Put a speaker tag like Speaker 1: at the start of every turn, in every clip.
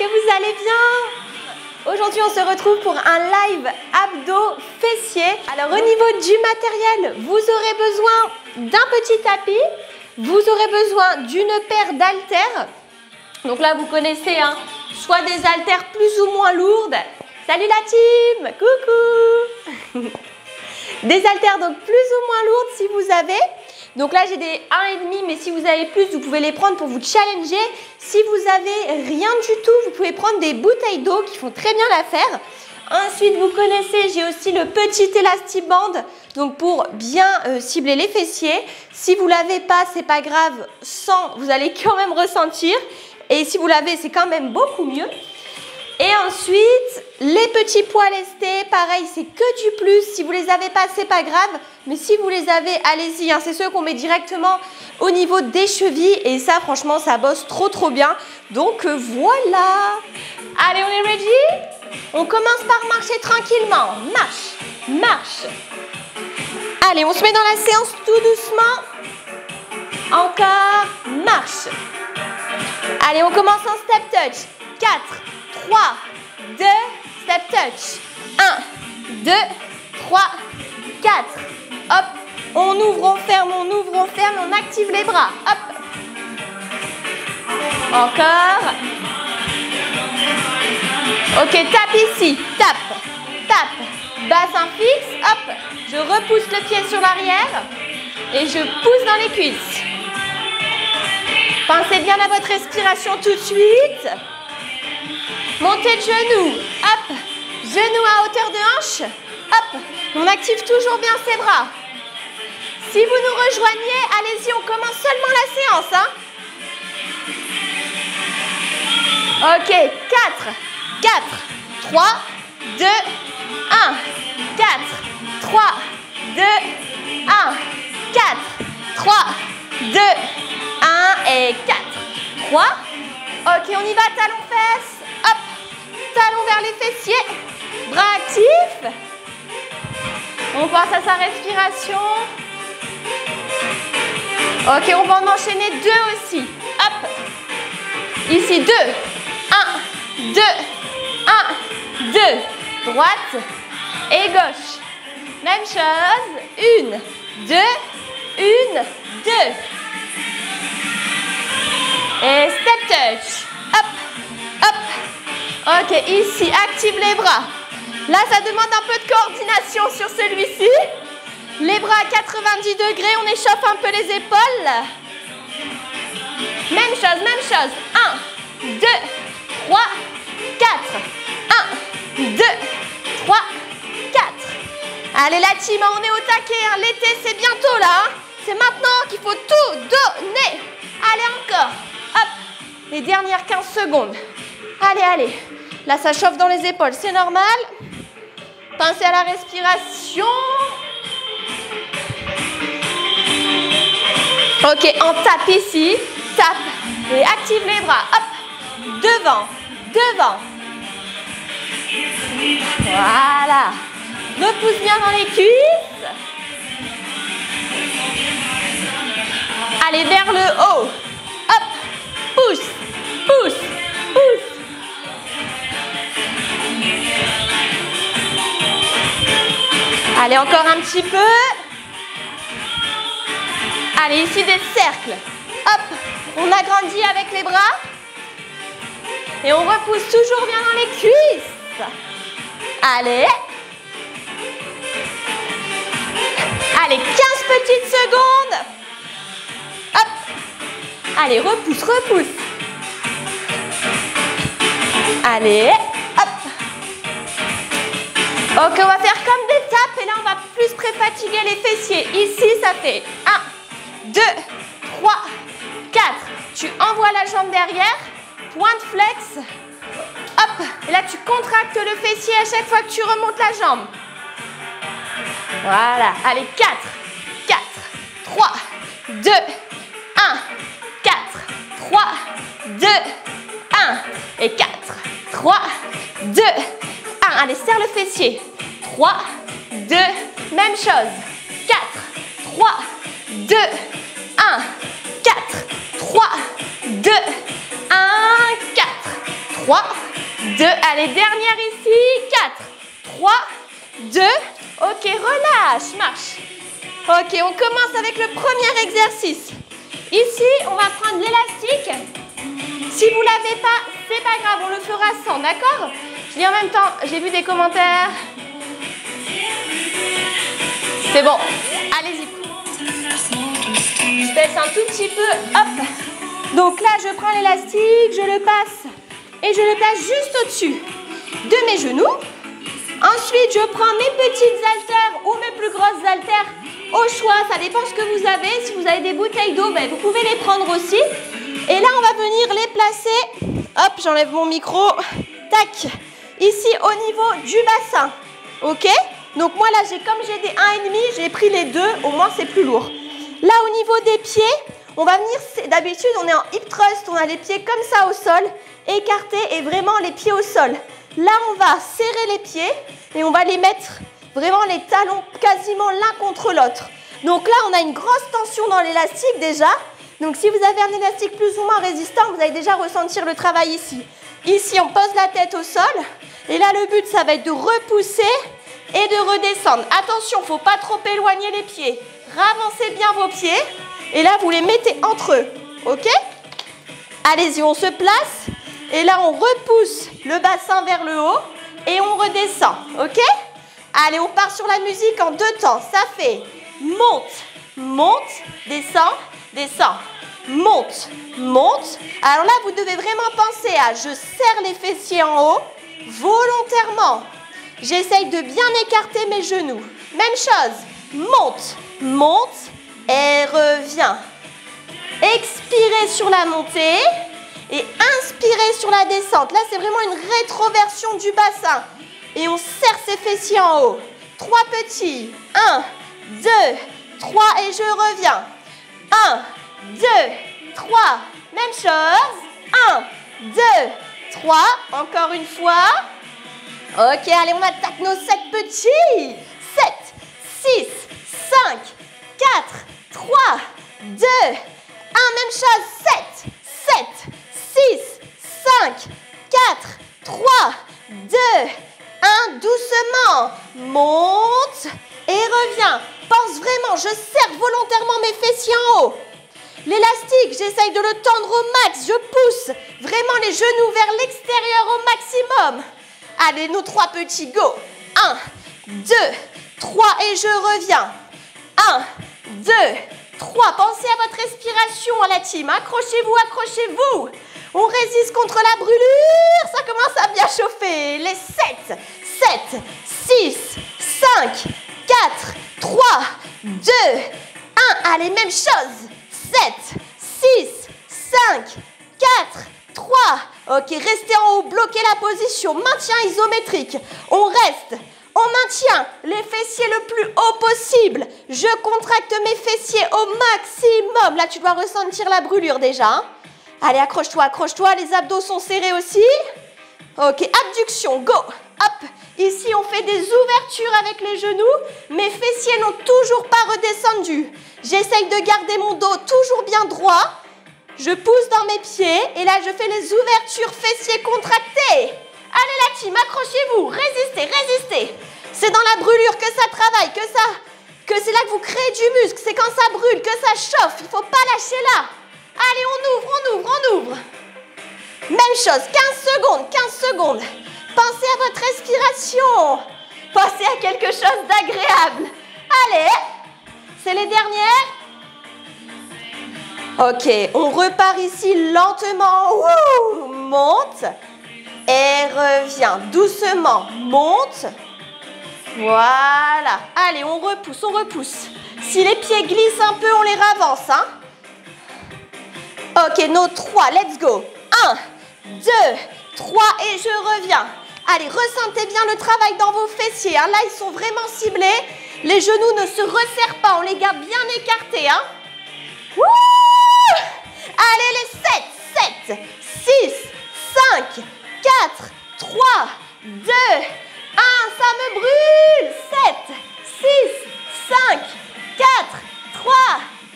Speaker 1: vous allez bien? Aujourd'hui, on se retrouve pour un live abdos fessiers. Alors, au niveau du matériel, vous aurez besoin d'un petit tapis. Vous aurez besoin d'une paire d'haltères. Donc là, vous connaissez, hein, soit des haltères plus ou moins lourdes. Salut la team! Coucou! Des haltères donc plus ou moins lourdes si vous avez. Donc là, j'ai des 1,5, mais si vous avez plus, vous pouvez les prendre pour vous challenger. Si vous avez rien du tout, vous pouvez prendre des bouteilles d'eau qui font très bien l'affaire. Ensuite, vous connaissez, j'ai aussi le petit élastiband, donc pour bien cibler les fessiers. Si vous ne l'avez pas, c'est pas grave, sans, vous allez quand même ressentir. Et si vous l'avez, c'est quand même beaucoup mieux. Et ensuite, les petits poils lestés, pareil, c'est que du plus. Si vous les avez pas, c'est pas grave. Mais si vous les avez, allez-y. Hein, c'est ceux qu'on met directement au niveau des chevilles. Et ça, franchement, ça bosse trop bien. Donc, voilà. Allez, on est ready? On commence par marcher tranquillement. Marche, marche. Allez, on se met dans la séance tout doucement. Encore, marche. Allez, on commence en step touch. 4, 3, 2, step touch. 1, 2, 3, 4. Hop, on ouvre, on ferme, on active les bras. Hop. Encore. Ok, tape ici. Tape, tape. Bassin fixe. Hop. Je repousse le pied sur l'arrière et je pousse dans les cuisses. Pensez bien à votre respiration tout de suite. Montez de genoux, hop, genoux à hauteur de hanche, hop, on active toujours bien ses bras. Si vous nous rejoignez, allez-y, on commence seulement la séance. Hein. Ok, 4, 3, 2, 1, 4, 3, 2, 1, 4, 3, 2, 1 et 4, 3. Ok, on y va, talons fesses. Hop, talons vers les fessiers, bras actifs. On pense à sa respiration. Ok, on va en enchaîner 2 aussi. Hop, ici 2, 1, 2, 1, 2. Droite et gauche. Même chose, 1, 2, 1, 2. Et step touch. Hop, hop. Ok, ici, active les bras. Là, ça demande un peu de coordination sur celui-ci. Les bras à 90 degrés, on échauffe un peu les épaules. Même chose. 1, 2, 3, 4. 1, 2, 3, 4. Allez, la team, on est au taquet. Hein. L'été, c'est bientôt là. Hein. C'est maintenant qu'il faut tout donner. Allez, encore. Hop, les dernières 15 secondes. Allez. Là, ça chauffe dans les épaules, c'est normal. Pensez à la respiration. Ok, on tape ici. Tape et active les bras. Hop, devant. Voilà. Repousse bien dans les cuisses. Allez, vers le haut. Hop, pousse. Allez, encore un petit peu. Allez, ici des cercles. Hop, on agrandit avec les bras. Et on repousse toujours bien dans les cuisses. Allez. Allez, 15 petites secondes. Hop. Allez, repousse. Allez, hop. Ok, on va faire comme des tapes et là on va plus préfatiguer les fessiers. Ici, ça fait 1, 2, 3, 4. Tu envoies la jambe derrière, pointe flex. Hop, et là tu contractes le fessier à chaque fois que tu remontes la jambe. Voilà, allez, 4, 3, 2, 1, 4, 3, 2, 1 et 4, 3, 2, 1. Allez, serre le fessier. 3, 2, même chose. 4, 3, 2, 1, 4, 3, 2, 1, 4, 3, 2. Allez, dernière ici. 4, 3, 2. Ok, relâche, marche. Ok, on commence avec le premier exercice. Ici, on va prendre l'élastique. Si vous ne l'avez pas, c'est pas grave, on le fera sans, d'accord? Je dis en même temps, j'ai vu des commentaires. C'est bon, allez-y. Je baisse un tout petit peu, hop. Donc là, je prends l'élastique, je le passe et je le place juste au-dessus de mes genoux. Ensuite, je prends mes petites haltères ou mes plus grosses haltères au choix. Ça dépend ce que vous avez. Si vous avez des bouteilles d'eau, ben, vous pouvez les prendre aussi. Et là, on va venir les placer. Hop, j'enlève mon micro. Tac. Ici, au niveau du bassin. Ok? Donc moi, là, comme j'ai des 1,5, j'ai pris les 2. Au moins, c'est plus lourd. Là, au niveau des pieds, on va venir... D'habitude, on est en hip thrust. On a les pieds comme ça au sol, écartés et vraiment les pieds au sol. Là, on va serrer les pieds et on va les mettre vraiment les talons quasiment l'un contre l'autre. Donc là, on a une grosse tension dans l'élastique déjà. Donc si vous avez un élastique plus ou moins résistant, vous allez déjà ressentir le travail ici. Ici, on pose la tête au sol. Et là, le but, ça va être de repousser et de redescendre. Attention, il ne faut pas trop éloigner les pieds. Ravancez bien vos pieds. Et là, vous les mettez entre eux. OK? Allez-y, on se place. Et là, on repousse le bassin vers le haut et on redescend, ok? Allez, on part sur la musique en 2 temps. Ça fait monte, monte, descend, descend, monte, monte. Alors là, vous devez vraiment penser à je serre les fessiers en haut, volontairement. J'essaye de bien écarter mes genoux. Même chose, monte, monte et reviens. Expirez sur la montée. Et inspirez sur la descente. Là, c'est vraiment une rétroversion du bassin. Et on serre ses fessiers en haut. 3 petits. 1, 2, 3 et je reviens. 1, 2, 3. Même chose. 1, 2, 3. Encore une fois. Ok, allez, on attaque nos 7 petits. 7, 6, 5, 4, 3, 2, 1. Même chose. 7, 7. 6, 5, 4, 3, 2, 1, doucement, monte et reviens. Pense vraiment, je serre volontairement mes fessiers en haut. L'élastique, j'essaye de le tendre au max, je pousse vraiment les genoux vers l'extérieur au maximum. Allez, nos 3 petits, go. 1, 2, 3 et je reviens. 1, 2, 3. Pensez à votre respiration, la team. Accrochez-vous, accrochez-vous. On résiste contre la brûlure. Ça commence à bien chauffer. Les 7, 7, 6, 5, 4, 3, 2, 1. Allez, même chose. 7, 6, 5, 4, 3. Ok, restez en haut, bloquez la position. Maintien isométrique. On reste. On maintient les fessiers le plus haut possible. Je contracte mes fessiers au maximum. Là, tu dois ressentir la brûlure déjà. Hein. Allez, accroche-toi, accroche-toi. Les abdos sont serrés aussi. Ok, abduction, go. Hop. Ici, on fait des ouvertures avec les genoux. Mes fessiers n'ont toujours pas redescendu. J'essaye de garder mon dos toujours bien droit. Je pousse dans mes pieds. Et là, je fais les ouvertures fessiers contractés. Allez la team, accrochez-vous, résistez, résistez. C'est dans la brûlure que ça travaille, que c'est là que vous créez du muscle. C'est quand ça brûle, que ça chauffe. Il ne faut pas lâcher là. Allez, on ouvre, on ouvre, on ouvre. Même chose, 15 secondes, 15 secondes. Pensez à votre respiration. Pensez à quelque chose d'agréable. Allez, c'est les dernières. Ok, on repart ici lentement. Ouh, monte. Et reviens doucement, monte. Voilà. Allez, on repousse, on repousse. Si les pieds glissent un peu, on les ravance. Hein. Ok, nos 3, let's go. 1, 2, 3 et je reviens. Allez, ressentez bien le travail dans vos fessiers. Hein. Là, ils sont vraiment ciblés. Les genoux ne se resserrent pas, on les garde bien écartés. Hein. Wouh! Allez, les 7, 6, 5, 4, 3, 2, 1, ça me brûle. 7, 6, 5, 4, 3,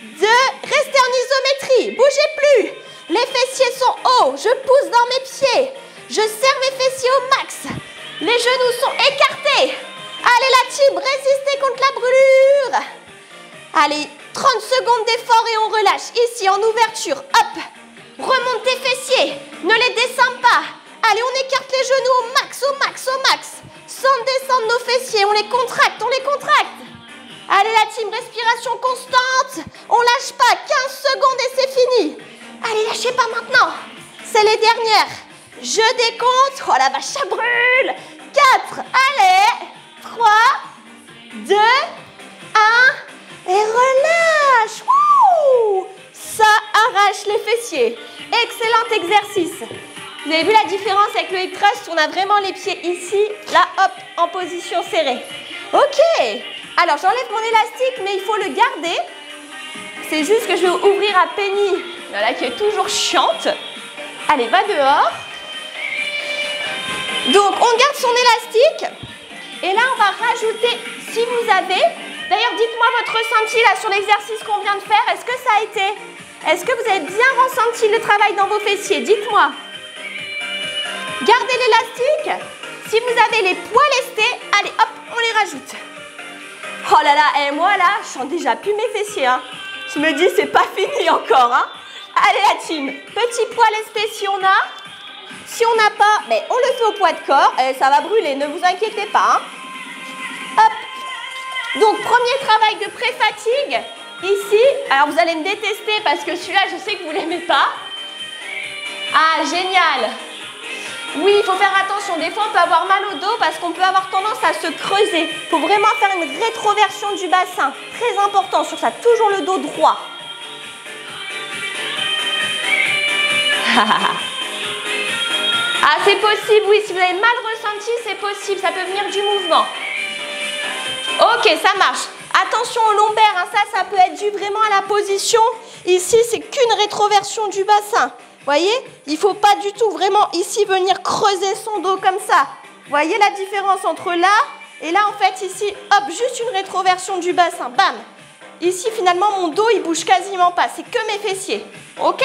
Speaker 1: 2, restez en isométrie, bougez plus. Les fessiers sont hauts, je pousse dans mes pieds. Je serre mes fessiers au max. Les genoux sont écartés. Allez la team, résistez contre la brûlure. Allez, 30 secondes d'effort et on relâche. Ici, en ouverture, hop. Remonte tes fessiers. Ne les descends pas. Allez, on écarte les genoux au max, au max, au max. Sans descendre nos fessiers. On les contracte, on les contracte. Allez la team, respiration constante. On lâche pas, 15 secondes et c'est fini. Allez, lâchez pas maintenant. C'est les dernières. Je décompte. Oh la vache, ça brûle. 4, allez. 3, 2, 1. Et relâche. Wouh! Ça arrache les fessiers. Excellent exercice. Vous avez vu la différence avec le hip thrust? On a vraiment les pieds ici. Là, hop, en position serrée. Ok. Alors, j'enlève mon élastique, mais il faut le garder. C'est juste que je vais ouvrir à Penny, voilà, qui est toujours chiante. Allez, va dehors. Donc, on garde son élastique. Et là, on va rajouter, si vous avez... D'ailleurs, dites-moi votre ressenti là sur l'exercice qu'on vient de faire. Est-ce que ça a été... Est-ce que vous avez bien ressenti le travail dans vos fessiers? Dites-moi. Gardez l'élastique. Si vous avez les poids lestés, allez, hop, on les rajoute. Oh là là, et moi là, je sens déjà plus mes fessiers. Hein. Je me dis, c'est pas fini encore. Hein. Allez la team, petit poids lesté si on a. Si on n'a pas, mais on le fait au poids de corps. Et ça va brûler, ne vous inquiétez pas. Hein. Hop. Donc, premier travail de pré-fatigue. Ici, alors vous allez me détester parce que celui-là, je sais que vous ne l'aimez pas. Ah, génial. Oui, il faut faire attention. Des fois, on peut avoir mal au dos parce qu'on peut avoir tendance à se creuser. Il faut vraiment faire une rétroversion du bassin. Très important sur ça. Toujours le dos droit. Ah, c'est possible, oui. Si vous avez mal ressenti, c'est possible. Ça peut venir du mouvement. Ok, ça marche. Attention au lombaire. Hein. Ça peut être dû vraiment à la position. Ici, c'est qu'une rétroversion du bassin. Voyez, il ne faut pas du tout vraiment ici venir creuser son dos comme ça. Voyez la différence entre là et là, en fait, ici, hop, juste une rétroversion du bassin. Bam. Ici, finalement, mon dos, il bouge quasiment pas. C'est que mes fessiers. Ok?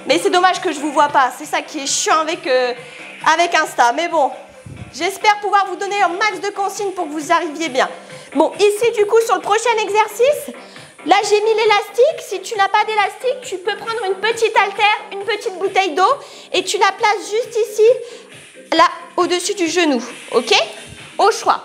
Speaker 1: Mais c'est dommage que je ne vous vois pas. C'est ça qui est chiant avec Insta. Mais bon, j'espère pouvoir vous donner un max de consignes pour que vous arriviez bien. Bon, ici, du coup, sur le prochain exercice... Là, j'ai mis l'élastique. Si tu n'as pas d'élastique, tu peux prendre une petite haltère, une petite bouteille d'eau et tu la places juste ici, là, au-dessus du genou. OK? Au choix.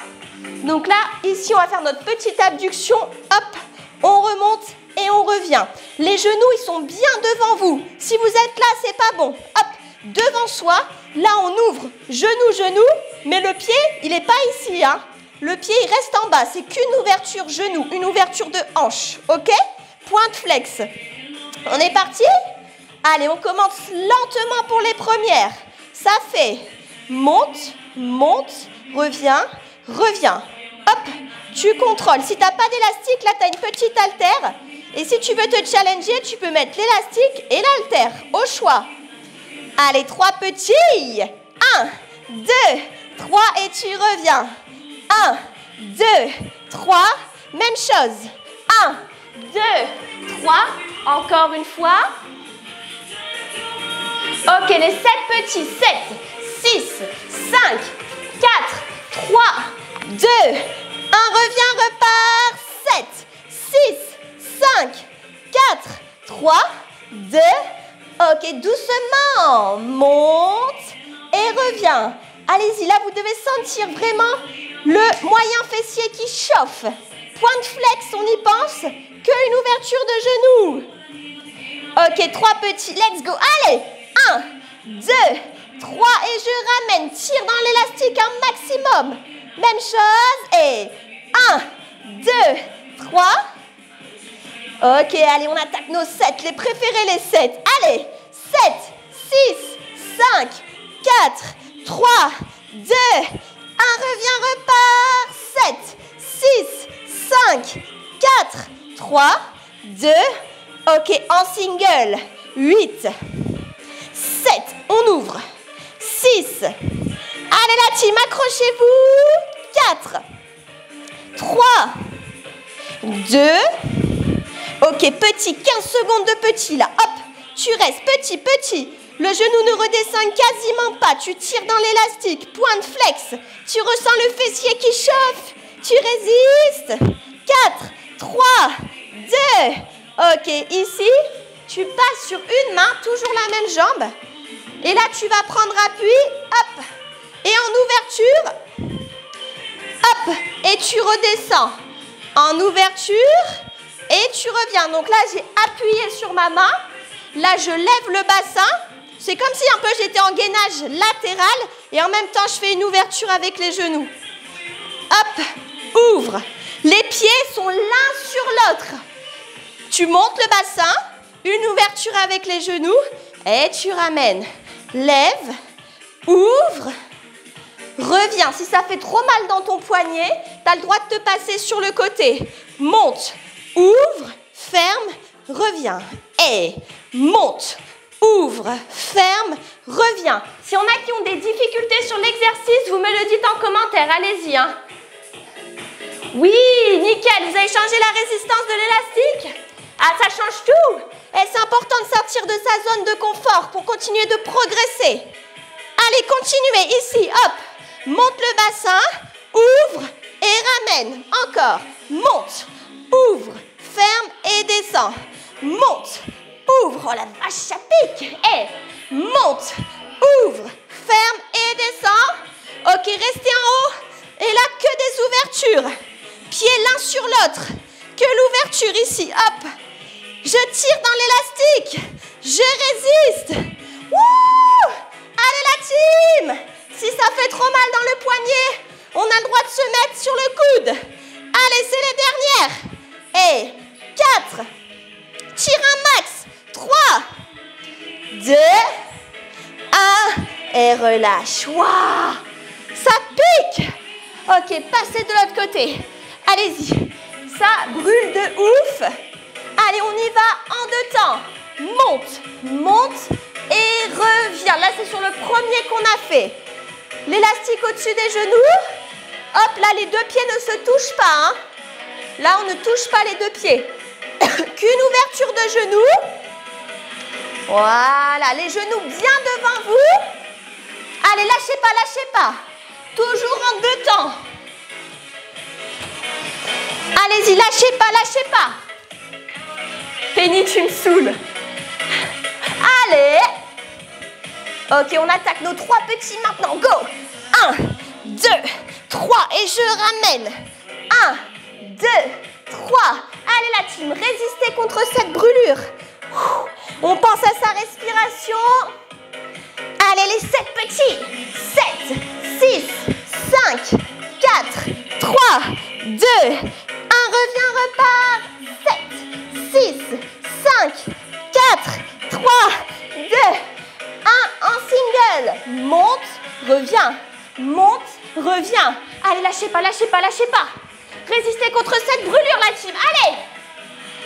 Speaker 1: Donc là, ici, on va faire notre petite abduction. Hop, on remonte et on revient. Les genoux, ils sont bien devant vous. Si vous êtes là, c'est pas bon. Hop, devant soi. Là, on ouvre genou, genou, mais le pied, il n'est pas ici, hein. Le pied, il reste en bas. C'est qu'une ouverture genou, une ouverture de hanche. OK? Pointe flex. On est parti? Allez, on commence lentement pour les premières. Ça fait monte, monte, reviens, reviens. Hop, tu contrôles. Si tu n'as pas d'élastique, là, tu as une petite haltère. Et si tu veux te challenger, tu peux mettre l'élastique et l'haltère. Au choix. Allez, 3 petits. 1, 2, 3 et tu reviens. 1, 2, 3, même chose. 1, 2, 3, encore une fois. Ok, les 7 petits. 7, 6, 5, 4, 3, 2, 1, reviens, repars. 7, 6, 5, 4, 3, 2. Ok, doucement. Monte et reviens. Allez-y, là, vous devez sentir vraiment le moyen fessier qui chauffe. Pointe flex, on y pense. Qu'une ouverture de genou. Ok, 3 petits. Let's go. Allez. 1, 2, 3. Et je ramène. Tire dans l'élastique un maximum. Même chose. Et 1, 2, 3. Ok, allez, on attaque nos 7. Les préférés, les 7. Allez. 7, 6, 5, 4, 3, 2, 1, reviens, repars. 7, 6, 5, 4, 3, 2. Ok, en single. 8, 7, on ouvre. 6. Allez la team, accrochez-vous. 4, 3, 2. Ok, petit, 15 secondes de petit là. Hop, tu restes petit, petit. Le genou ne redescend quasiment pas. Tu tires dans l'élastique. Pointe flex. Tu ressens le fessier qui chauffe. Tu résistes. 4, 3, 2. Ok, ici, tu passes sur une main, toujours la même jambe. Et là, tu vas prendre appui. Hop. Et en ouverture. Hop. Et tu redescends. En ouverture. Et tu reviens. Donc là, j'ai appuyé sur ma main. Là, je lève le bassin. C'est comme si un peu j'étais en gainage latéral. Et en même temps, je fais une ouverture avec les genoux. Hop. Ouvre. Les pieds sont l'un sur l'autre. Tu montes le bassin. Une ouverture avec les genoux. Et tu ramènes. Lève. Ouvre. Reviens. Si ça fait trop mal dans ton poignet, tu as le droit de te passer sur le côté. Monte. Ouvre. Ferme. Reviens. Et monte. Ouvre, ferme, reviens. Si on a qui ont des difficultés sur l'exercice, vous me le dites en commentaire. Allez-y. Hein. Oui, nickel. Vous avez changé la résistance de l'élastique? Ah, ça change tout. Et c'est important de sortir de sa zone de confort pour continuer de progresser. Allez, continuez. Ici, hop. Monte le bassin. Ouvre et ramène. Encore. Monte. Ouvre. Ferme et descend. Monte. Ouvre, oh la vache, ça pique. Et monte, ouvre, ferme et descend. Ok, restez en haut. Et là, que des ouvertures. Pieds l'un sur l'autre. Que l'ouverture ici, hop. Je tire dans l'élastique. Je résiste. Wouh! Allez la team! Si ça fait trop mal dans le poignet, on a le droit de se mettre sur le coude. Allez, c'est les dernières. Et 4. Tire un max. 3, 2, 1 et relâche. Waouh! Ça pique! Ok, passez de l'autre côté. Allez-y. Ça brûle de ouf. Allez, on y va en deux temps. Monte, monte et reviens. Là, c'est sur le premier qu'on a fait. L'élastique au-dessus des genoux. Hop, là, les deux pieds ne se touchent pas. Hein. Là, on ne touche pas les deux pieds. Qu'une ouverture de genoux. Voilà, les genoux bien devant vous. Allez, lâchez pas, lâchez pas. Toujours en deux temps. Allez-y, lâchez pas. Penny, tu me saoules. Allez. Ok, on attaque nos 3 petits maintenant. Go. 1, 2, 3. Et je ramène. 1, 2, 3. Allez la team, résistez contre cette brûlure. On pense à sa respiration. Allez les 7 petits. 7, 6, 5, 4, 3, 2, 1. Reviens, repart. 7, 6, 5, 4, 3, 2, 1. En single. Monte, reviens. Monte, reviens. Allez, lâchez pas. Résistez contre cette brûlure la team. Allez.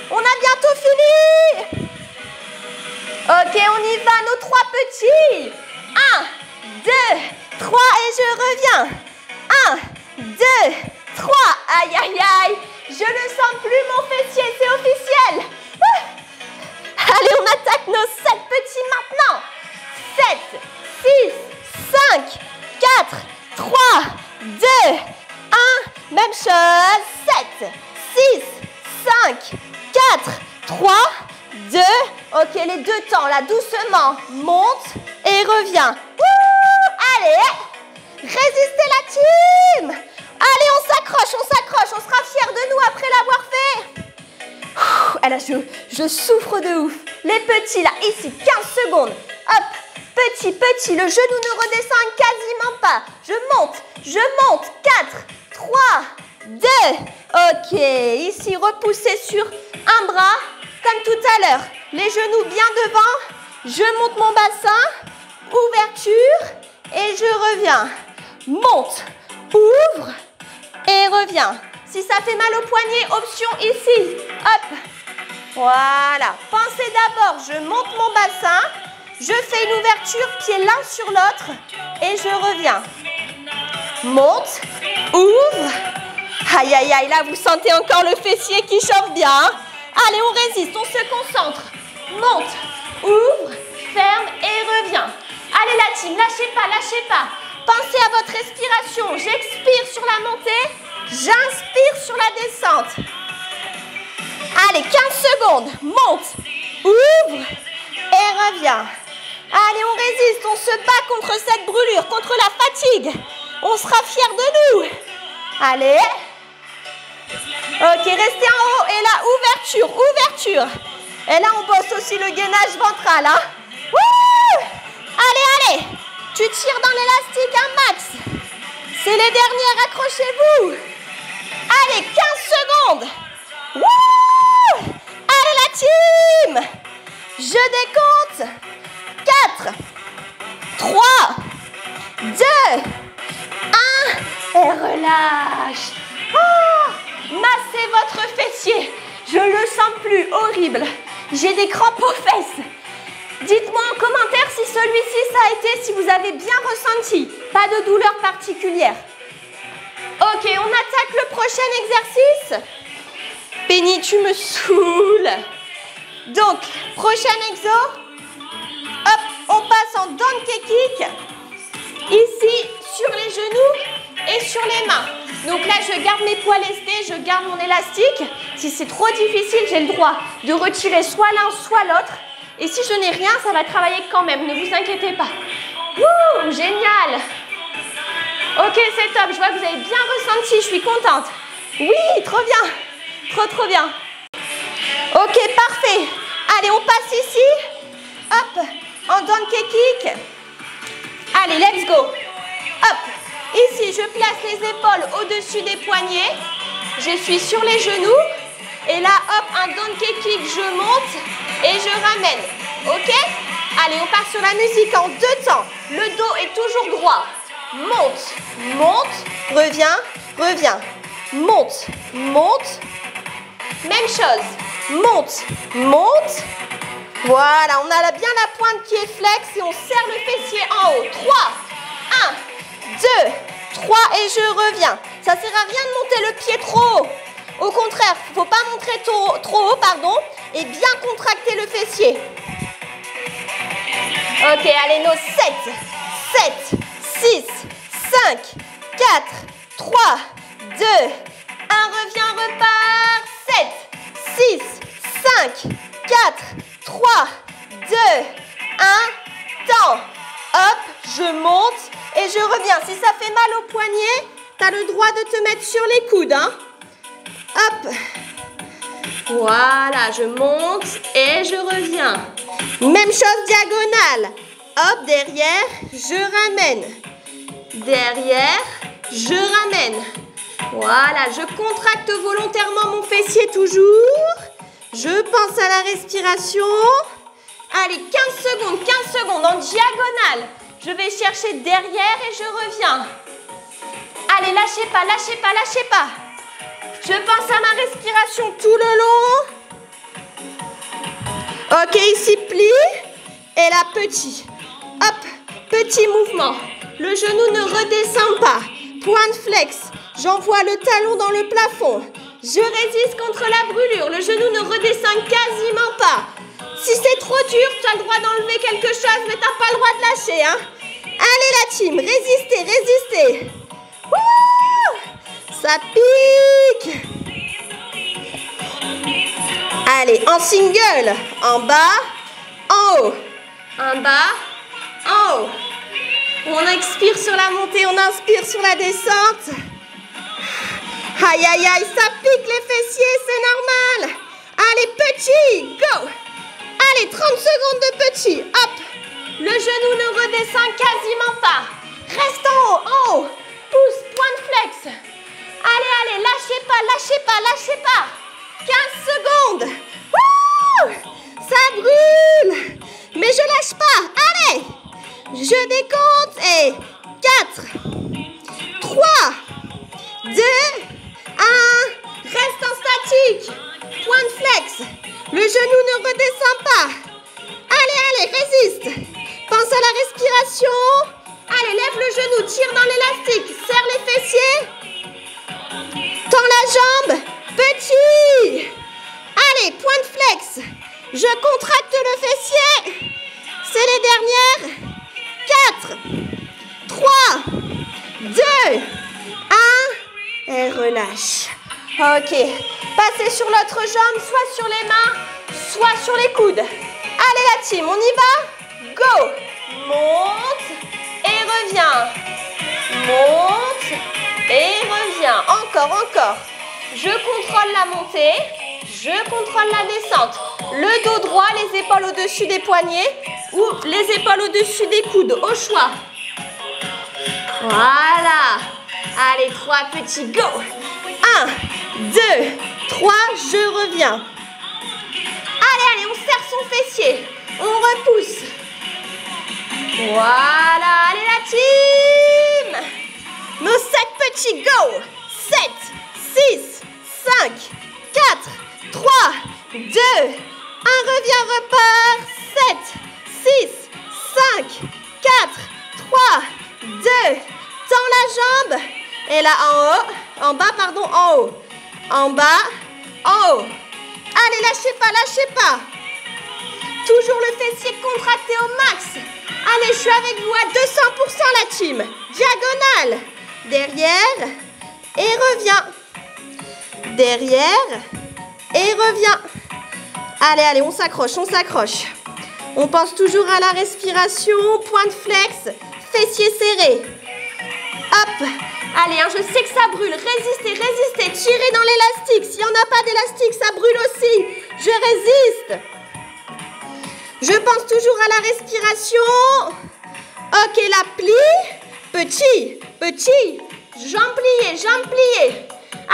Speaker 1: On a bientôt fini. Ok, on y va, nos 3 petits. 1, 2, 3 et je reviens. 1, 2, 3. Aïe, aïe, aïe. Je ne sens plus mon fessier, c'est officiel. Allez, on attaque nos 7 petits maintenant. 7, 6, 5, 4, 3, 2, 1. Même chose. 7, 6, 5, 4, 3, 2. Ok, les deux temps, là, doucement. Monte et reviens. Wouh! Allez, résistez la team. Allez, on s'accroche. On sera fiers de nous après l'avoir fait. Ah là, je souffre de ouf. Les petits, là, ici, 15 secondes. Hop, petit, le genou ne redescend quasiment pas. Je monte. 4, 3, 2. Ok, ici, repoussez sur un bras, comme tout à l'heure. Les genoux bien devant. Je monte mon bassin. Ouverture. Et je reviens. Monte, ouvre et reviens. Si ça fait mal au poignet, option ici. Hop. Voilà. Pensez d'abord, je monte mon bassin. Je fais une ouverture, pieds l'un sur l'autre. Et je reviens. Monte, ouvre. Aïe, aïe, aïe. Là, vous sentez encore le fessier qui chauffe bien. Hein. Allez, on résiste, on se concentre. Monte, ouvre, ferme et reviens. Allez la team, lâchez pas, lâchez pas. Pensez à votre respiration. J'expire sur la montée, j'inspire sur la descente. Allez, 15 secondes. Monte, ouvre et reviens. Allez, on résiste, on se bat contre cette brûlure, contre la fatigue. On sera fiers de nous. Allez. Ok, restez en haut. Et là, ouverture, ouverture. Et là, on bosse aussi le gainage ventral. Hein. Wouh! Allez, allez. Tu tires dans l'élastique un max. C'est les dernières, accrochez-vous. Allez, 15 secondes. Wouh! Allez, la team. Je décompte. 4, 3, 2, 1. Et relâche. Oh, massez votre fessier. Je le sens plus, horrible. J'ai des crampes aux fesses. Dites-moi en commentaire si celui-ci ça a été, si vous avez bien ressenti. Pas de douleur particulière. Ok, on attaque le prochain exercice. Penny, tu me saoules. Donc, prochain exo. Hop, on passe en donkey kick. Ici, sur les genoux et sur les mains. Donc là, je garde mes poids lestés, je garde mon élastique. Si c'est trop difficile, j'ai le droit de retirer soit l'un, soit l'autre. Et si je n'ai rien, ça va travailler quand même, ne vous inquiétez pas. Wouh, génial. Ok, c'est top, je vois que vous avez bien ressenti, je suis contente. Oui, trop bien, trop bien. Ok, parfait. Allez, on passe ici. Hop, en donkey kick. Allez, let's go. Hop, ici, je place les épaules au-dessus des poignets. Je suis sur les genoux. Et là, hop, un donkey kick, je monte et je ramène. Ok? Allez, on part sur la musique en 2 temps. Le dos est toujours droit. Monte, monte, reviens, reviens. Monte, monte. Même chose. Monte, monte. Voilà, on a bien la pointe qui est flex et on serre le fessier en haut. 3, 1, 2, 3 et je reviens. Ça ne sert à rien de monter le pied trop haut. Au contraire, il ne faut pas montrer trop haut, pardon, et bien contracter le fessier. Ok, allez, nos 7, 6, 5, 4, 3, 2, 1, reviens, repart. 7, 6, 5, 4, 3, 2, 1, temps. Hop, je monte et je reviens. Si ça fait mal au poignet, tu as le droit de te mettre sur les coudes, hein. Hop. Voilà, je monte et je reviens. Même chose diagonale. Hop, derrière, je ramène. Derrière, je ramène. Voilà, je contracte volontairement mon fessier toujours. Je pense à la respiration. Allez, 15 secondes en diagonale. Je vais chercher derrière et je reviens. Allez, lâchez pas, lâchez pas, lâchez pas. Je pense à ma respiration tout le long. Ok, ici, plie. Et là, petit. Hop, petit mouvement. Le genou ne redescend pas. Pointe flex. J'envoie le talon dans le plafond. Je résiste contre la brûlure. Le genou ne redescend quasiment pas. Si c'est trop dur, tu as le droit d'enlever quelque chose, mais tu n'as pas le droit de lâcher. Hein. Allez, la team, résistez, résistez. Wouh! Ça pique. Allez, en single. En bas, en haut. En bas, en haut. On expire sur la montée, on inspire sur la descente. Aïe, aïe, aïe, ça pique les fessiers, c'est normal. Allez, petit, go. Allez, 30 secondes de petit. Hop. Le genou ne redescend quasiment pas. Reste en haut, pousse, pointe flex. Allez, allez, lâchez pas, lâchez pas, lâchez pas. 15 secondes. Wouh! Ça brûle. Mais je lâche pas. Allez. Je décompte et 4, 3, 2, 1. Reste en statique. Pointe flex. Le genou ne redescend pas. Allez, allez, résiste. Pense à la respiration. Allez, lève le genou, tire dans l'élastique. Serre les fessiers. Tends la jambe. Petit. Allez, pointe flex. Je contracte le fessier. C'est relâche. Ok. Passez sur l'autre jambe, soit sur les mains, soit sur les coudes. Allez la team, on y va? Go! Monte et reviens. Monte et reviens. Encore, encore. Je contrôle la montée. Je contrôle la descente. Le dos droit, les épaules au-dessus des poignets ou les épaules au-dessus des coudes, au choix. Voilà. Allez, 3 petits, go. 1, 2, 3, je reviens. Allez, on serre son fessier. On repousse. Voilà, allez la team. Nos 7 petits, go. 7, 6, 5, 4, 3, 2, 1, reviens, repart. 7, 6, 5, 4, 3, 2, tends la jambe. Et là, en haut, en bas, pardon, en haut. En bas, en haut. Allez, lâchez pas. Toujours le fessier contracté au max. Allez, je suis avec vous à 200% la team. Diagonale. Derrière et reviens. Derrière et reviens. Allez, on s'accroche. On pense toujours à la respiration. Point de flex, fessier serré. Hop. Allez, je sais que ça brûle. Résistez. Tirez dans l'élastique. S'il n'y en a pas d'élastique, ça brûle aussi. Je résiste. Je pense toujours à la respiration. Ok, la plie. Petit. Jambes pliées.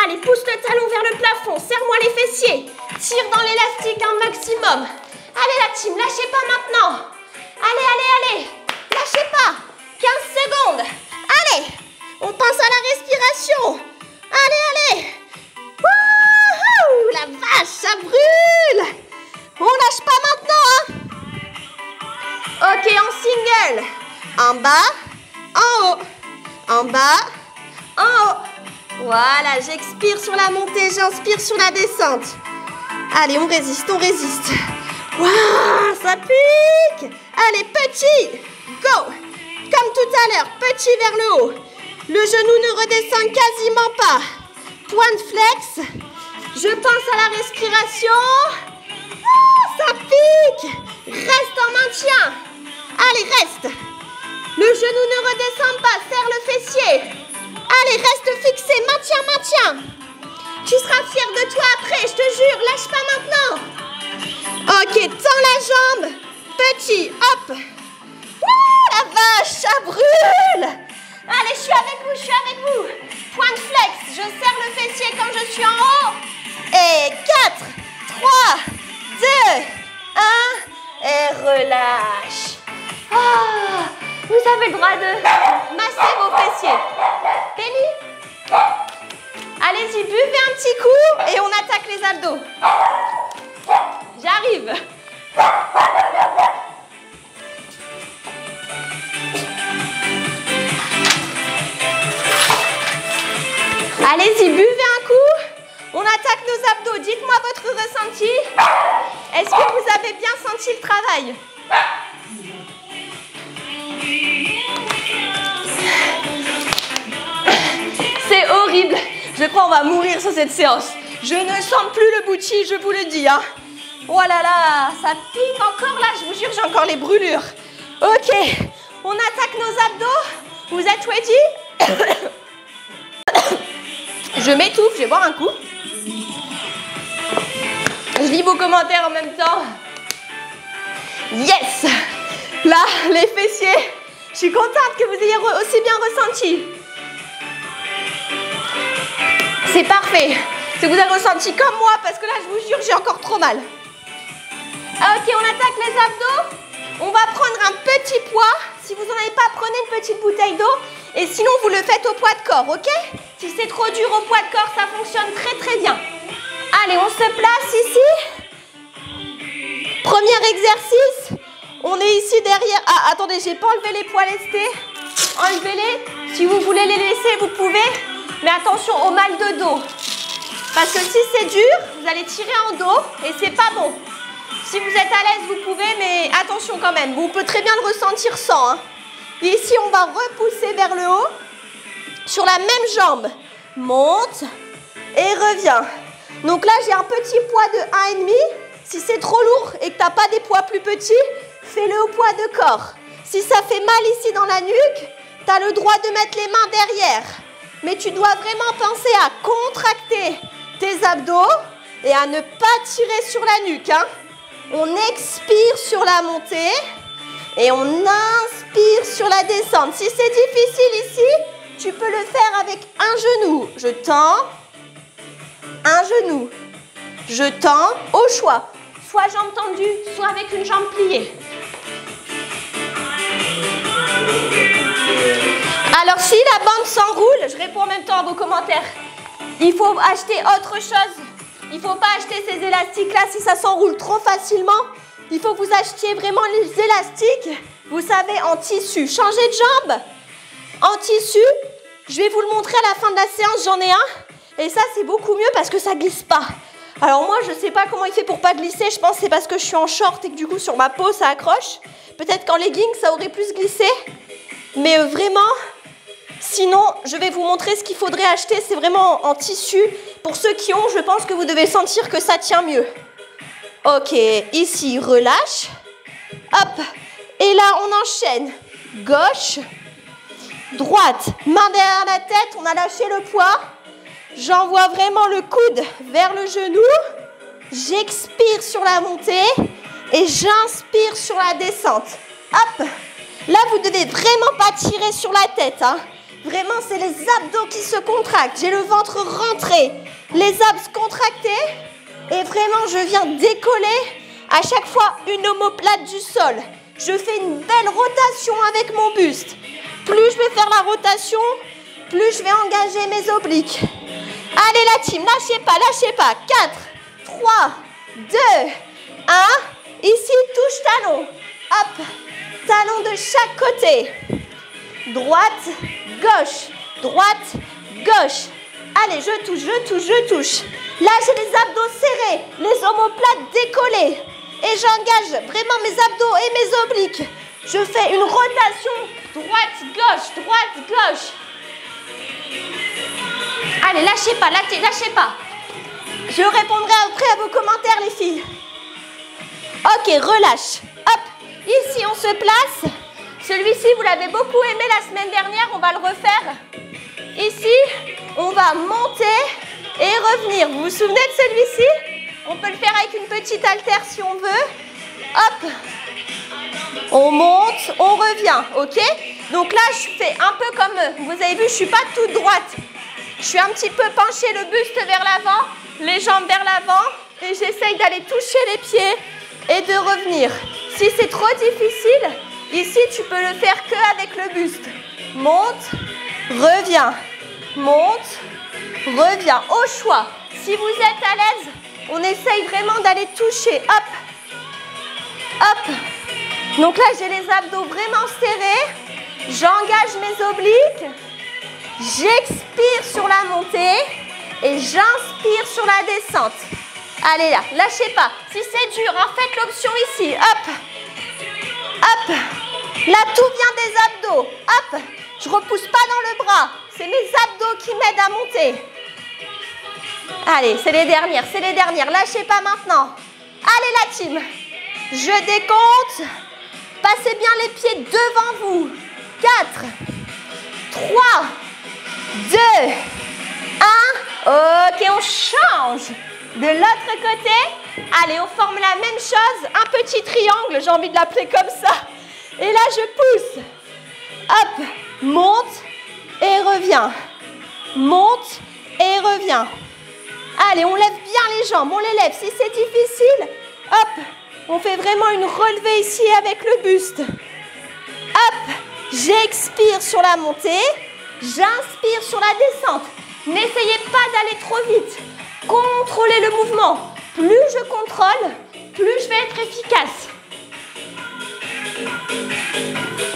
Speaker 1: Allez, pousse le talon vers le plafond. Serre-moi les fessiers. Tire dans l'élastique un maximum. Allez la team, lâchez pas maintenant. Allez. Lâchez pas. 15 secondes. Allez, on pense à la respiration. Allez. Wouhou, la vache, ça brûle. On lâche pas maintenant. Ok, en single. En bas, en haut. En bas, en haut. Voilà, j'expire sur la montée, j'inspire sur la descente. Allez, on résiste. Waouh, ça pique. Allez, petit, go. Comme tout à l'heure, petit vers le haut. Le genou ne redescend quasiment pas. Point de flex. Je pense à la respiration. Ah, ça pique. Reste en maintien. Allez, reste. Le genou ne redescend pas, serre le fessier. Allez, reste fixé, maintiens. Tu seras fier de toi après, je te jure, lâche pas maintenant. Ok, tends la jambe. Petit, hop. Ouh, la vache, ça brûle. Allez, je suis avec vous. Point de flex, je serre le fessier quand je suis en haut. Et 4, 3, 2, 1. Et relâche. Ah, vous avez le droit de masser vos fessiers. Penny, allez-y, buvez un petit coup et on attaque les abdos. J'arrive. Allez-y, buvez un coup. On attaque nos abdos. Dites-moi votre ressenti. Est-ce que vous avez bien senti le travail ? C'est horrible. Je crois qu'on va mourir sur cette séance. Je ne sens plus le bouti, je vous le dis. Hein. Oh là là, ça pique encore là. Je vous jure, j'ai encore les brûlures. Ok, on attaque nos abdos. Vous êtes ready? Je m'étouffe, je vais boire un coup. Je lis vos commentaires en même temps. Yes! Là, les fessiers. Je suis contente que vous ayez aussi bien ressenti. C'est parfait. Si vous avez ressenti comme moi, parce que là, je vous jure, j'ai encore trop mal. Ok, on attaque les abdos. On va prendre un petit poids. Si vous n'en avez pas, prenez une petite bouteille d'eau. Et sinon, vous le faites au poids de corps, ok? Si c'est trop dur au poids de corps, ça fonctionne très très bien. Allez, on se place ici. Premier exercice. On est ici derrière. Ah, attendez, j'ai pas enlevé les poids lestés. Enlevez-les. Si vous voulez les laisser, vous pouvez. Mais attention au mal de dos. Parce que si c'est dur, vous allez tirer en dos et c'est pas bon. Si vous êtes à l'aise, vous pouvez, mais attention quand même. Vous pouvez très bien le ressentir sans. Hein. Et ici, on va repousser vers le haut. Sur la même jambe. Monte, et reviens. Donc là, j'ai un petit poids de 1,5. Si c'est trop lourd et que tu n'as pas des poids plus petits, fais-le au poids de corps. Si ça fait mal ici dans la nuque, tu as le droit de mettre les mains derrière. Mais tu dois vraiment penser à contracter tes abdos et à ne pas tirer sur la nuque. Hein. On expire sur la montée et on inspire sur la descente. Si c'est difficile ici, tu peux le faire avec un genou. Je tends, un genou. Je tends, au choix. Soit jambe tendue, soit avec une jambe pliée. Alors si la bande s'enroule, je réponds en même temps à vos commentaires. Il faut acheter autre chose. Il ne faut pas acheter ces élastiques-là si ça s'enroule trop facilement. Il faut que vous achetiez vraiment les élastiques, vous savez, en tissu. Changez de jambe en tissu. Je vais vous le montrer à la fin de la séance, j'en ai un. Et ça, c'est beaucoup mieux parce que ça ne glisse pas. Alors moi, je ne sais pas comment il fait pour ne pas glisser. Je pense que c'est parce que je suis en short et que du coup, sur ma peau, ça accroche. Peut-être qu'en legging, ça aurait plus glissé. Mais vraiment, sinon, je vais vous montrer ce qu'il faudrait acheter. C'est vraiment en tissu. Pour ceux qui ont, je pense que vous devez sentir que ça tient mieux. Ok, ici, relâche. Hop. Et là, on enchaîne. Gauche, droite. Main derrière la tête, on a lâché le poids. J'envoie vraiment le coude vers le genou. J'expire sur la montée et j'inspire sur la descente. Hop. Là, vous ne devez vraiment pas tirer sur la tête. Hein. Vraiment, c'est les abdos qui se contractent. J'ai le ventre rentré, les abs contractés. Et vraiment, je viens décoller à chaque fois une omoplate du sol. Je fais une belle rotation avec mon buste. Plus je vais faire la rotation, plus je vais engager mes obliques. Allez la team, lâchez pas, lâchez pas. 4, 3, 2, 1. Ici, touche talon. Hop, talon de chaque côté. Droite, gauche, droite, gauche. Allez, je touche, je touche, je touche. Là, j'ai les abdos serrés, les omoplates décollées. Et j'engage vraiment mes abdos et mes obliques. Je fais une rotation droite, gauche. Allez, lâchez pas, lâchez pas. Je répondrai après à vos commentaires, les filles. Ok, relâche. Hop, ici, on se place. Celui-ci, vous l'avez beaucoup aimé la semaine dernière, on va le refaire. Ici, on va monter et revenir. Vous vous souvenez de celui-ci? On peut le faire avec une petite haltère si on veut. Hop. On monte, on revient, ok? Donc là, je fais un peu comme, vous avez vu, je ne suis pas toute droite. Je suis un petit peu penchée, le buste vers l'avant, les jambes vers l'avant. Et j'essaye d'aller toucher les pieds et de revenir. Si c'est trop difficile, ici, tu peux le faire qu'avec le buste. Monte, reviens. Monte, reviens. Au choix. Si vous êtes à l'aise, on essaye vraiment d'aller toucher. Hop. Hop. Donc là, j'ai les abdos vraiment serrés. J'engage mes obliques. J'expire sur la montée. Et j'inspire sur la descente. Allez là, lâchez pas. Si c'est dur, hein, faites l'option ici. Hop. Hop. Là, tout vient des abdos. Hop. Je repousse pas dans le bras. C'est mes abdos qui m'aident à monter. Allez, c'est les dernières. Lâchez pas maintenant. Allez la team. Je décompte. Passez bien les pieds devant vous. 4, 3, 2, 1. Ok, on change. De l'autre côté, allez, on forme la même chose. Un petit triangle, j'ai envie de l'appeler comme ça. Et là, je pousse. Hop, monte et reviens. Monte et reviens. Allez, on lève bien les jambes, on les lève. Si c'est difficile, hop, on fait vraiment une relevée ici avec le buste. Hop, j'expire sur la montée, j'inspire sur la descente. N'essayez pas d'aller trop vite. Contrôlez le mouvement. Plus je contrôle, plus je vais être efficace.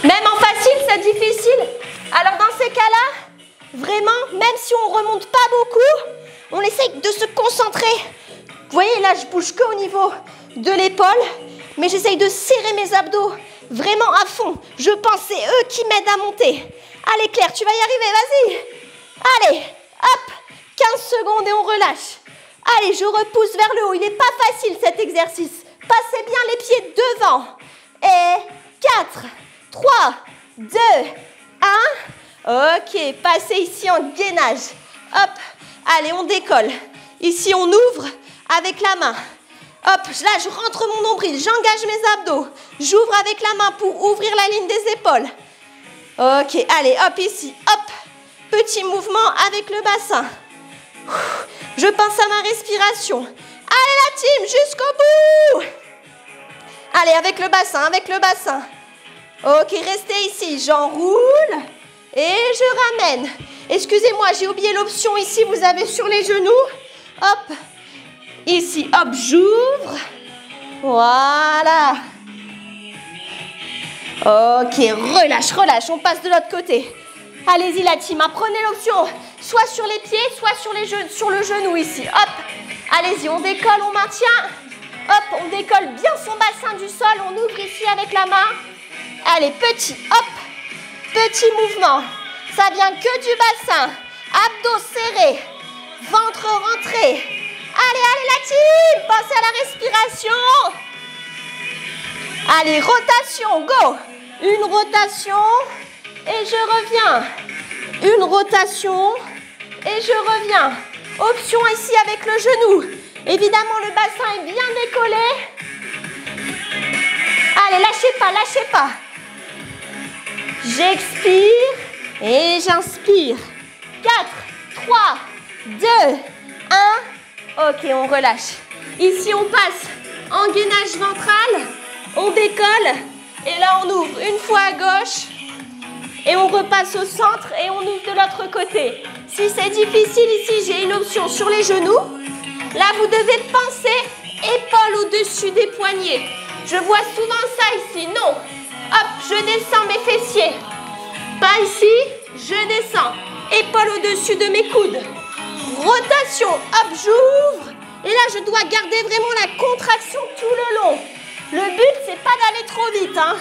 Speaker 1: Même en facile, c'est difficile. Alors dans ces cas-là, vraiment, même si on ne remonte pas beaucoup, on essaye de se concentrer. Vous voyez, là, je bouge qu'au niveau de l'épaule, mais j'essaye de serrer mes abdos vraiment à fond. Je pense, c'est eux qui m'aident à monter. Allez, Claire, tu vas y arriver, vas-y. Allez, hop, 15 secondes et on relâche. Allez, je repousse vers le haut. Il n'est pas facile cet exercice. Passez bien les pieds devant. Et 4, 3, 2, 1. Ok, passez ici en gainage. Hop, allez, on décolle. Ici, on ouvre avec la main. Hop, là, je rentre mon nombril. J'engage mes abdos. J'ouvre avec la main pour ouvrir la ligne des épaules. Ok, allez, hop, ici, hop. Petit mouvement avec le bassin. Je pense à ma respiration. Allez la team, jusqu'au bout. Allez, avec le bassin, avec le bassin. Ok, restez ici. J'enroule et je ramène. Excusez-moi, j'ai oublié l'option ici. Vous avez sur les genoux. Hop. Ici, hop, j'ouvre. Voilà. Ok, relâche, relâche. On passe de l'autre côté. Allez-y la team, prenez l'option. Soit sur les pieds, soit sur le genou ici. Hop. Allez-y, on décolle, on maintient. Hop, on décolle bien son bassin du sol. On ouvre ici avec la main. Allez, petit, hop. Petit mouvement. Ça vient que du bassin. Abdos serrés. Ventre rentré. Allez, allez la team. Pensez à la respiration. Allez, rotation, go. Une rotation et je reviens. Une rotation et je reviens. Option ici avec le genou. Évidemment, le bassin est bien décollé. Allez, lâchez pas, lâchez pas. J'expire et j'inspire. 4, 3, 2, 1. Ok, on relâche. Ici, on passe en gainage ventral. On décolle. Et là, on ouvre une fois à gauche. Et on repasse au centre et on ouvre de l'autre côté. Si c'est difficile ici, j'ai une option sur les genoux. Là, vous devez penser épaules au-dessus des poignets. Je vois souvent ça ici. Non. Hop, je descends mes fessiers. Pas ici, je descends. Épaules au-dessus de mes coudes. Rotation. Hop, j'ouvre. Et là, je dois garder vraiment la contraction tout le long. Le but, c'est pas d'aller trop vite. Hein.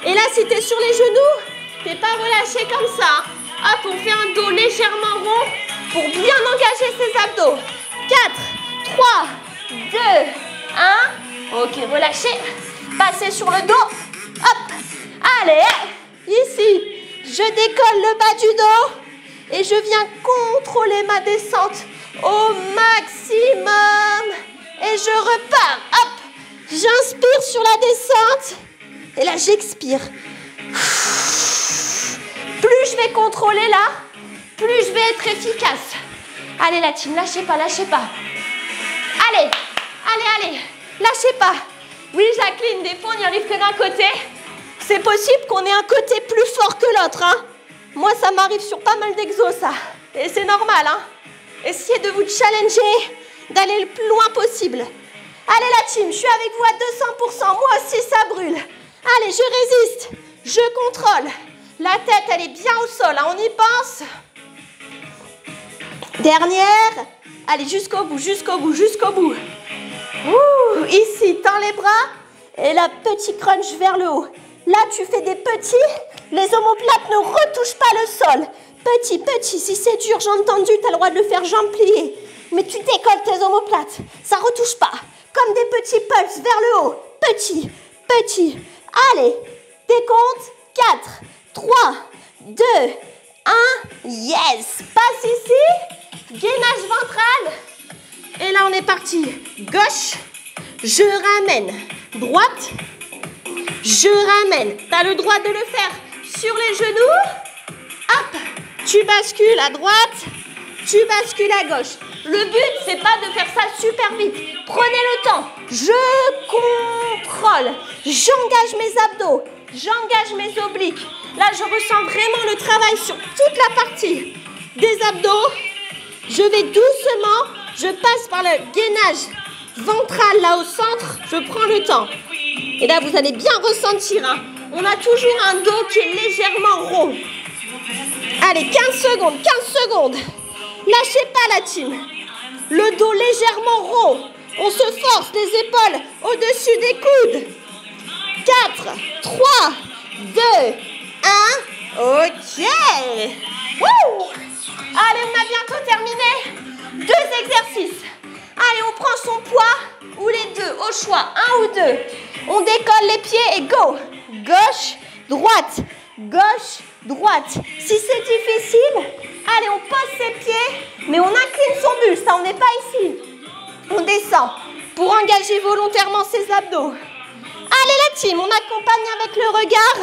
Speaker 1: Et là, si tu es sur les genoux, t'es pas relâché comme ça. Hop, on fait un dos légèrement rond pour bien engager ses abdos. 4, 3, 2, 1. Ok, relâchez. Passez sur le dos. Hop. Allez, ici, je décolle le bas du dos et je viens contrôler ma descente au maximum. Et je repars. Hop. J'inspire sur la descente. Et là, j'expire. Plus je vais contrôler là, plus je vais être efficace. Allez la team, lâchez pas, lâchez pas. Allez, allez, allez, lâchez pas. Oui Jacqueline, des fois on n'y arrive que d'un côté. C'est possible qu'on ait un côté plus fort que l'autre. Hein. Moi ça m'arrive sur pas mal d'exos ça. Et c'est normal. Hein. Essayez de vous challenger, d'aller le plus loin possible. Allez la team, je suis avec vous à 200%. Moi aussi ça brûle. Allez, je résiste, je contrôle. La tête, elle est bien au sol, hein, on y pense. Dernière. Allez, jusqu'au bout, jusqu'au bout, jusqu'au bout. Ouh, ici, tends les bras. Et là, petit crunch vers le haut. Là, tu fais des petits. Les omoplates ne retouchent pas le sol. Petit, petit. Si c'est dur, j'ai entendu, tu as le droit de le faire jambes pliées. Mais tu décolles tes omoplates. Ça ne retouche pas. Comme des petits pulses vers le haut. Petit, petit. Allez, décompte. 4, 3, 2, 1. Yes. Passe ici. Gainage ventral. Et là, on est parti. Gauche. Je ramène. Droite. Je ramène. Tu as le droit de le faire sur les genoux. Hop. Tu bascules à droite. Tu bascules à gauche. Le but, c'est pas de faire ça super vite. Prenez le temps. Je contrôle. J'engage mes abdos. J'engage mes obliques. Là, je ressens vraiment le travail sur toute la partie des abdos. Je vais doucement. Je passe par le gainage ventral là au centre. Je prends le temps. Et là, vous allez bien ressentir. Hein. On a toujours un dos qui est légèrement rond. Allez, 15 secondes, 15 secondes. Lâchez pas la team. Le dos légèrement rond. On se force les épaules au-dessus des coudes. 4, 3, 2, 1. Ok. Wouh. Allez, on a bientôt terminé. prend son poids ou les deux, au choix, un ou deux. On décolle les pieds et go. Gauche, droite, gauche, droite. Si c'est difficile, allez, on pose ses pieds, mais on incline son buste, ça, on n'est pas ici. On descend pour engager volontairement ses abdos. Allez la team, on accompagne avec le regard.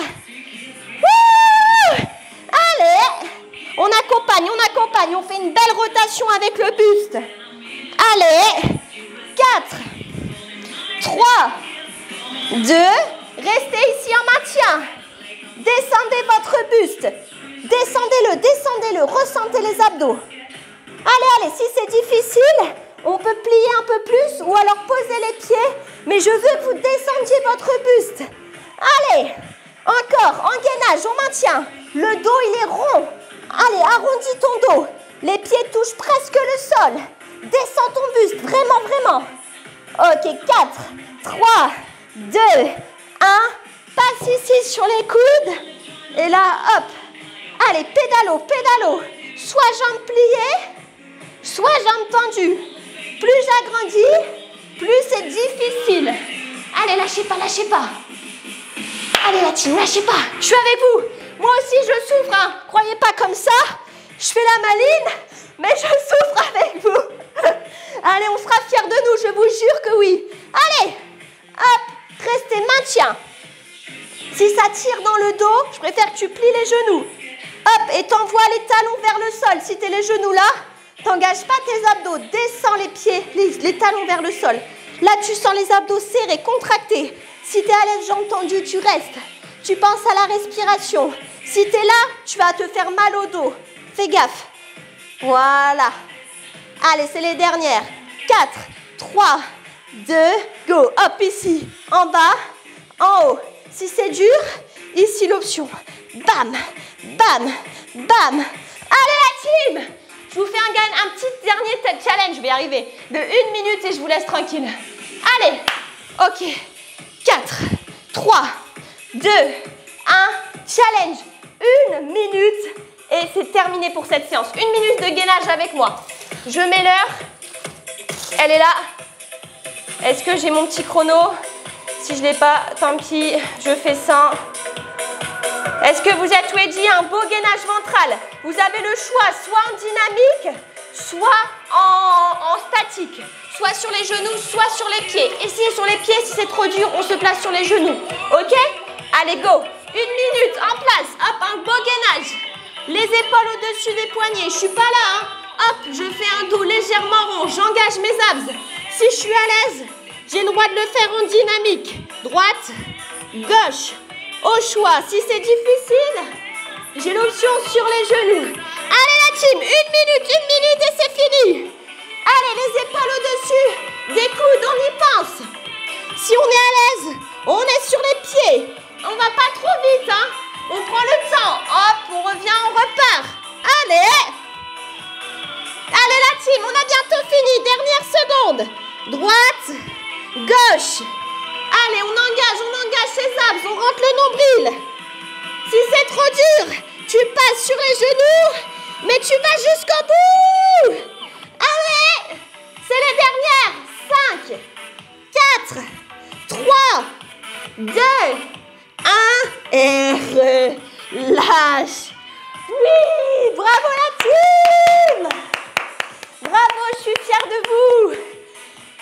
Speaker 1: Wouh! Allez, on accompagne, on fait une belle rotation avec le buste. Allez, 4, 3, 2, restez ici en maintien. Descendez votre buste. Descendez-le, ressentez les abdos. Allez, si c'est difficile, on peut plier un peu plus ou alors poser les pieds, mais je veux que vous descendiez votre buste. Allez, encore, enggainage, on maintient. Le dos, il est rond. Allez, arrondis ton dos. Les pieds touchent presque le sol. Descends ton buste, vraiment, vraiment. Ok, 4, 3, 2, 1. Passe ici sur les coudes. Et là, hop. Allez, pédalo. Soit jambes pliées, soit jambes tendues. Plus j'agrandis, plus c'est difficile. Allez, lâchez pas. Allez, la team, lâchez pas. Je suis avec vous. Moi aussi, je souffre. Hein. Croyez pas comme ça. Je fais la maline, mais je souffre avec vous. Allez, on sera fiers de nous, je vous jure que oui. Allez, hop, restez, maintien. Si ça tire dans le dos, je préfère que tu plies les genoux. Hop, et t'envoies les talons vers le sol. Si tu es les genoux là, t'engages pas tes abdos. Descends les pieds, les talons vers le sol. Là, tu sens les abdos serrés, contractés. Si tu es à l'aise, jambes tendues, tu restes. Tu penses à la respiration. Si tu es là, tu vas te faire mal au dos. Fais gaffe. Voilà. Allez, c'est les dernières. 4, 3, 2, go. Hop, ici, en bas, en haut. Si c'est dur, ici l'option. Bam, bam, bam. Allez la team! Je vous fais un petit dernier challenge, je vais y arriver. De 1 minute et je vous laisse tranquille. Allez, ok. 4, 3, 2, 1. Challenge. 1 minute et c'est terminé pour cette séance. 1 minute de gainage avec moi. Je mets l'heure. Elle est là. Est-ce que j'ai mon petit chrono? Si je ne l'ai pas, tant pis, je fais ça. Est-ce que vous êtes ready? Un beau gainage ventral. Vous avez le choix, soit en dynamique, soit en statique. Soit sur les genoux, soit sur les pieds. Essayez sur les pieds, si c'est trop dur, on se place sur les genoux. Ok? Allez, go. 1 minute, en place. Hop, un beau gainage. Les épaules au-dessus des poignets. Je ne suis pas là, hein. Hop, je fais un dos légèrement rond. J'engage mes abs. Si je suis à l'aise, j'ai le droit de le faire en dynamique. Droite, gauche, au choix. Si c'est difficile, j'ai l'option sur les genoux. Allez la team, 1 minute et c'est fini. Allez, les épaules au-dessus des coudes, on y pense. Si on est à l'aise, on est sur les pieds. On va pas trop vite, hein. On prend le temps. Hop, on revient, on repart. Allez. Allez la team, on a bientôt fini. Dernière seconde. Droite, gauche. Allez, on engage ses abs, on rentre le nombril. Si c'est trop dur, tu passes sur les genoux, mais tu vas jusqu'au bout. Allez, c'est les dernières. 5, 4, 3, 2, 1 et relâche. Oui, bravo la team. Bravo, je suis fière de vous.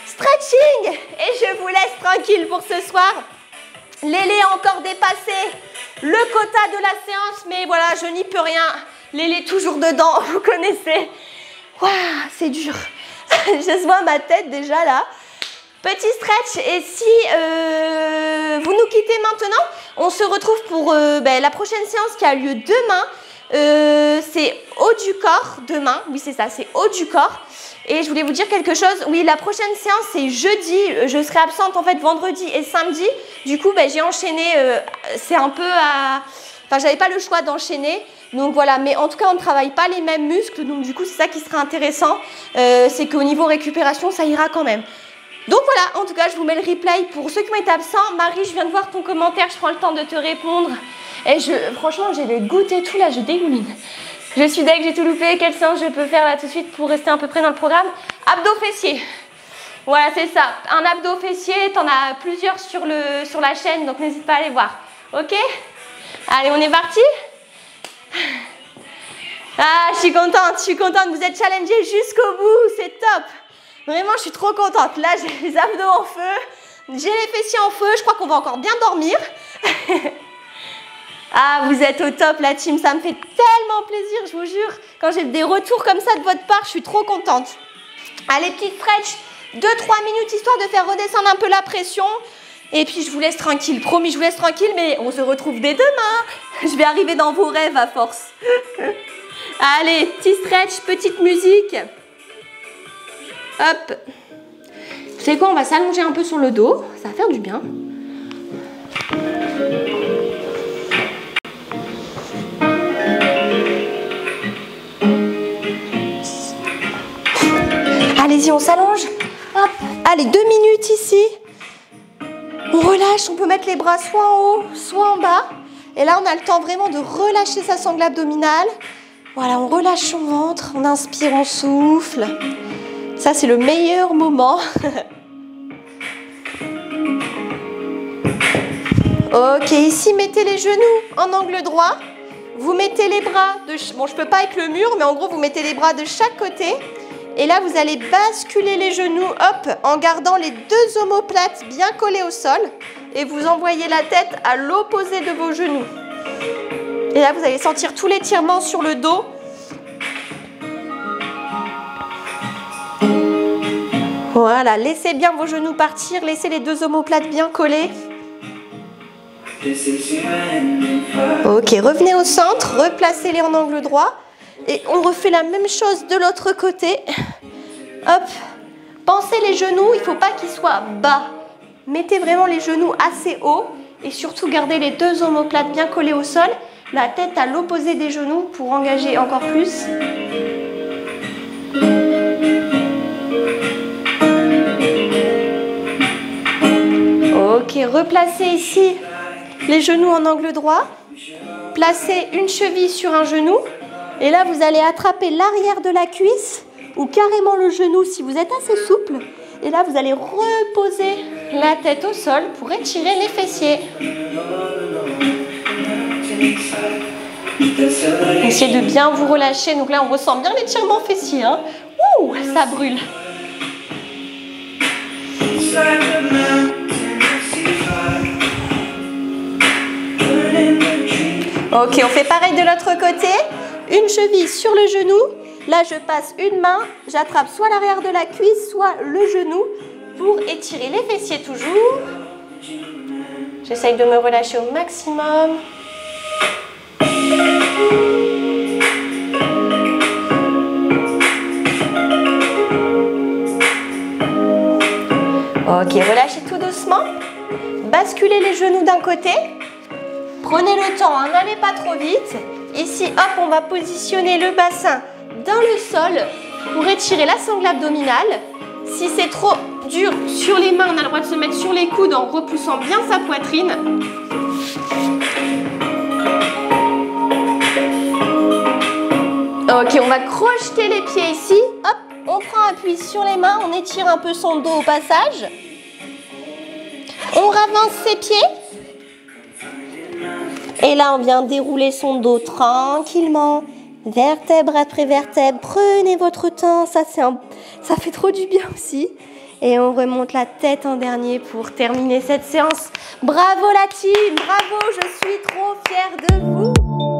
Speaker 1: Stretching et je vous laisse tranquille pour ce soir. L'élé a encore dépassé le quota de la séance, mais voilà, je n'y peux rien. L'élé toujours dedans, vous connaissez. Waouh, c'est dur. Je vois ma tête déjà là. Petit stretch et si vous nous quittez maintenant, on se retrouve pour la prochaine séance qui a lieu demain. C'est haut du corps demain. Oui, c'est ça, c'est haut du corps. Et je voulais vous dire quelque chose. Oui, la prochaine séance, c'est jeudi. Je serai absente en fait vendredi et samedi. Du coup, j'ai enchaîné. C'est un peu à... Enfin, j'avais pas le choix d'enchaîner. Donc voilà, mais en tout cas, on ne travaille pas les mêmes muscles. Donc du coup, c'est ça qui sera intéressant. C'est qu'au niveau récupération, ça ira quand même. Donc voilà, en tout cas, je vous mets le replay pour ceux qui ont été absents. Marie, je viens de voir ton commentaire. Je prends le temps de te répondre. Et franchement, j'ai les gouttes et tout là, je dégouline. Je suis deg, j'ai tout loupé. Quelle séance je peux faire là tout de suite pour rester à peu près dans le programme? Abdos fessiers. Voilà, c'est ça. Un abdo fessier, t'en as plusieurs sur la chaîne, donc n'hésite pas à aller voir. Ok? Allez, on est parti? Ah, je suis contente, vous êtes challengés jusqu'au bout, c'est top. Vraiment, je suis trop contente. Là, j'ai les abdos en feu, j'ai les fessiers en feu, je crois qu'on va encore bien dormir. Ah, vous êtes au top la team, ça me fait tellement plaisir, je vous jure. Quand j'ai des retours comme ça de votre part, je suis trop contente. Allez, petit stretch, 2-3 minutes, histoire de faire redescendre un peu la pression. Et puis, je vous laisse tranquille. Promis, je vous laisse tranquille, mais on se retrouve dès demain. Je vais arriver dans vos rêves à force. Allez, petit stretch, petite musique. Hop. Vous savez quoi, on va s'allonger un peu sur le dos. Ça va faire du bien. Allez-y, on s'allonge. Hop. Allez, 2 minutes ici. On relâche, on peut mettre les bras soit en haut, soit en bas. Et là, on a le temps vraiment de relâcher sa sangle abdominale. Voilà, on relâche son ventre, on inspire, on souffle. Ça, c'est le meilleur moment. Ok, ici, mettez les genoux en angle droit. Vous mettez les bras de... Bon, je ne peux pas avec le mur, mais en gros, vous mettez les bras de chaque côté. Et là, vous allez basculer les genoux, hop, en gardant les 2 omoplates bien collés au sol. Et vous envoyez la tête à l'opposé de vos genoux. Et là, vous allez sentir tout l'étirement sur le dos. Voilà, laissez bien vos genoux partir, laissez les 2 omoplates bien collés. Ok, revenez au centre, replacez-les en angle droit. Et on refait la même chose de l'autre côté. Hop. Pensez les genoux, il ne faut pas qu'ils soient bas. Mettez vraiment les genoux assez haut. Et surtout, gardez les 2 omoplates bien collés au sol. La tête à l'opposé des genoux pour engager encore plus. Ok, replacez ici les genoux en angle droit. Placez une cheville sur un genou. Et là, vous allez attraper l'arrière de la cuisse ou carrément le genou si vous êtes assez souple. Et là, vous allez reposer la tête au sol pour étirer les fessiers. Essayez de bien vous relâcher. Donc là, on ressent bien l'étirement fessier. Hein. Ouh, ça brûle. Ok, on fait pareil de l'autre côté. Une cheville sur le genou. Là, je passe une main. J'attrape soit l'arrière de la cuisse, soit le genou pour étirer les fessiers toujours. J'essaye de me relâcher au maximum. Ok, relâchez tout doucement. Basculez les genoux d'un côté. Prenez le temps, hein, n'allez pas trop vite. Ici, hop, on va positionner le bassin dans le sol pour étirer la sangle abdominale. Si c'est trop dur sur les mains, on a le droit de se mettre sur les coudes en repoussant bien sa poitrine. Ok, on va crocheter les pieds ici. Hop, on prend appui sur les mains, on étire un peu son dos au passage. On ravance ses pieds. Et là, on vient dérouler son dos tranquillement, vertèbre après vertèbre. Prenez votre temps, ça fait trop du bien aussi. Et on remonte la tête en dernier pour terminer cette séance. Bravo la team, bravo, je suis trop fière de vous.